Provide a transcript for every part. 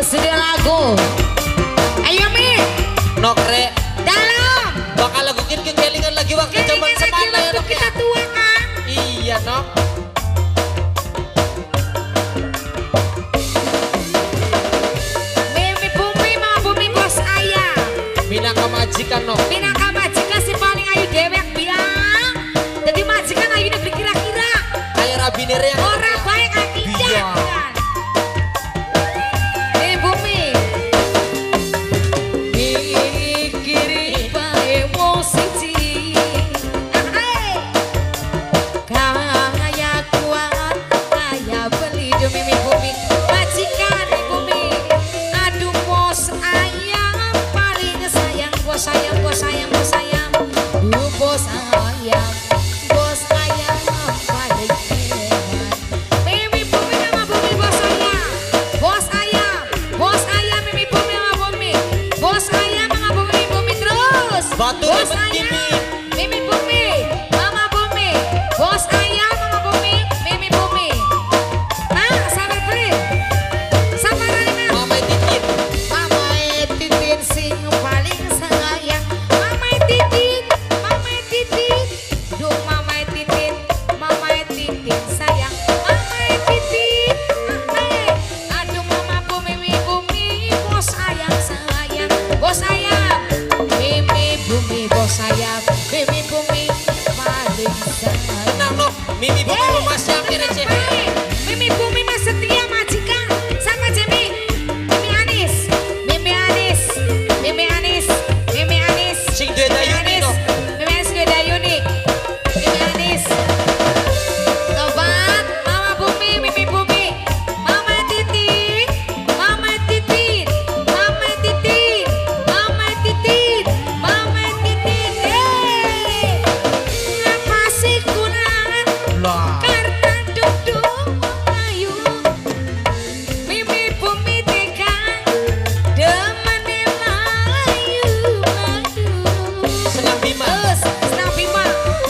studio lagu. Ayo Mi. Nokre. Dalam. Bakal lagu kelingan lagi waktu zaman semana ya Nok ya. Kita tua kan. Iya Nok. Mimi Bumi Mama Bumi bos ayah. Minangka majikan Nok. Minangka majikan si paling ayu dewek biang. Jadi majikan ayu negeri kira-kira. Ayo rabiner yang orang baik akidah. Mimi Bumi. Mikiri bae wong siji. Kaya kuat, kaya beli demi Mimi Bumi. Majikan Mimi Bumi. Aduh bos ayam paling sayang, bos sayang, bos sayang, bos sayang. Bos ayam, bos ayam paling hebat. Mimi Bumi sama Bumi bos ayam, bos ayam, bos ayam Mimi Bumi sama Bumi, bos ayam sama Bumi Bumi terus. Batu Bos dapat ayam, gini. Mimi Bumi, Mama Bumi, bos ayam Mama Bumi, Mimi Bumi. Nah, sabar beri, sabar Rina. Mama Titin. Mama Titin sing paling sayang. Mama Titin, Mama Titin. Duh Mama Titin, Mama Titin sayang. Mama Titin, aduh Mama Bumi, Mimi Bumi, bos ayam sayang, bos ayam. Mimi Bumi, bos ayam, Mimi Bumi paling sayang. Tenang Nok. Mimi Bumi memasang receh. Mimi Bumi mas setia majikan sama Jemi. Mimi Anis, Mimi Anis, Mimi Anis, Mimi Anis. Sing duwe dayuni Nok. Mimi Anis duwe dayuni. Mimi Anis. Tobat, Mama Bumi, Mimi Bumi. Mama Titin, Mama Titin, Mama Titin, Mama Titin, Mama Titin. Apa sih kurang? Lah. Karena duduk ayu Mimi Bumi tekan demen Melayu Senang Bima. senang Bima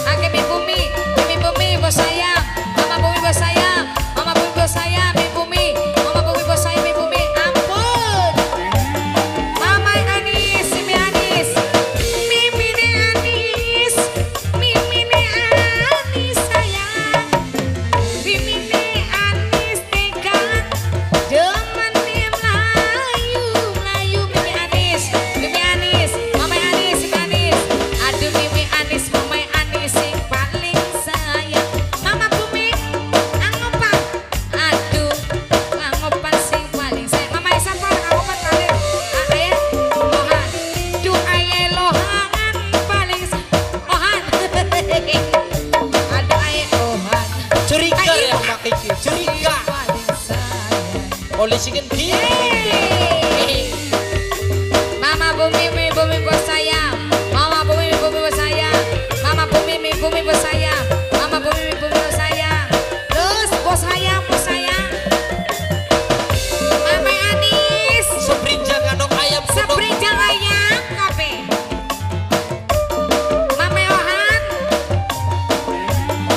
Ake Mimi Bumi, Mimi Bumi bos sayang, Mama Bumi bos sayang, Mama Bumi bos sayang, Mimi Bumi, Mama Bumi bos sayang, Mimi Bumi, ampun. Mama Anis, Mimi Anis, Mimi ne Anis, Mimi ne Anis sayang. Mimi Anis tekan demen Melayu, Melayu Mimi Anis, Mimi Anis, Mama Anis, Mimi Anis. Aduh Mimi Anis, Mama Anis sing paling sayang. Mama Bumi, angopan. Aduh, angopan sing paling sayang. Mama Isapar, angopan paling. Ayah, lohan. Duh ayah lohan paling lohan. Aduh ayah lohan. Curiga Ayo. ya Mak Kiki. Curiga. Paling sayang. Oleh singen di. Mama Bumi, Mimi Bumi bos sayang. Mama Bumi, Mimi Bumi bos sayang. Mama Bumi, Mimi Bumi bos sayang. Mama Bumi, Mimi Bumi bos sayang. Terus bos sayang, bos sayang. Mama Anis, Seprinjang Nok ayam kuno. seprinjang ayam kape. Mama Yohan,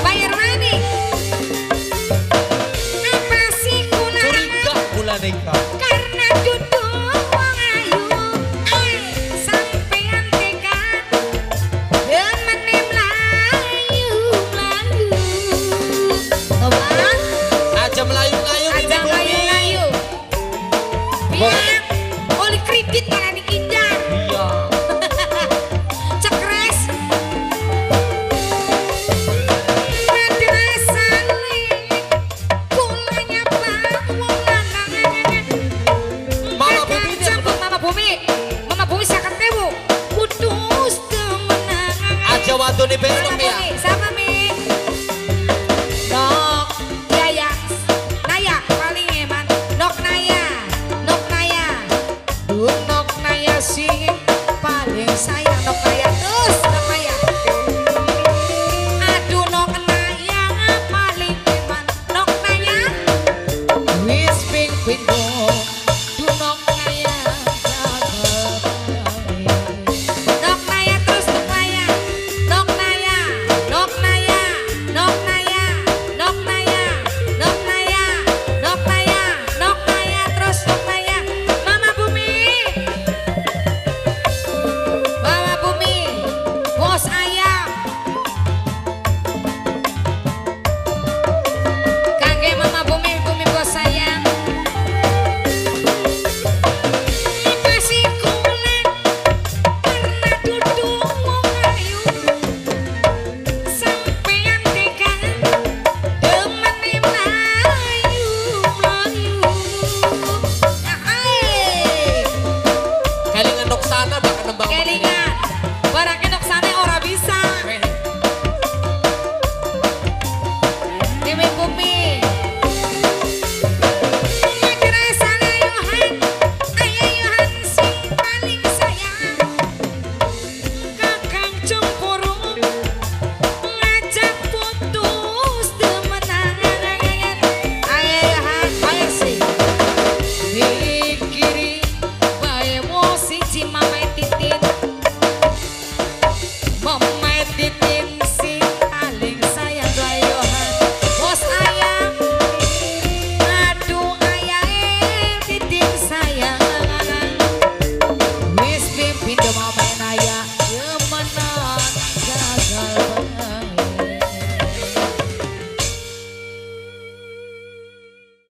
bayar mani. Apa sih Curiga kurang? bulan Eka.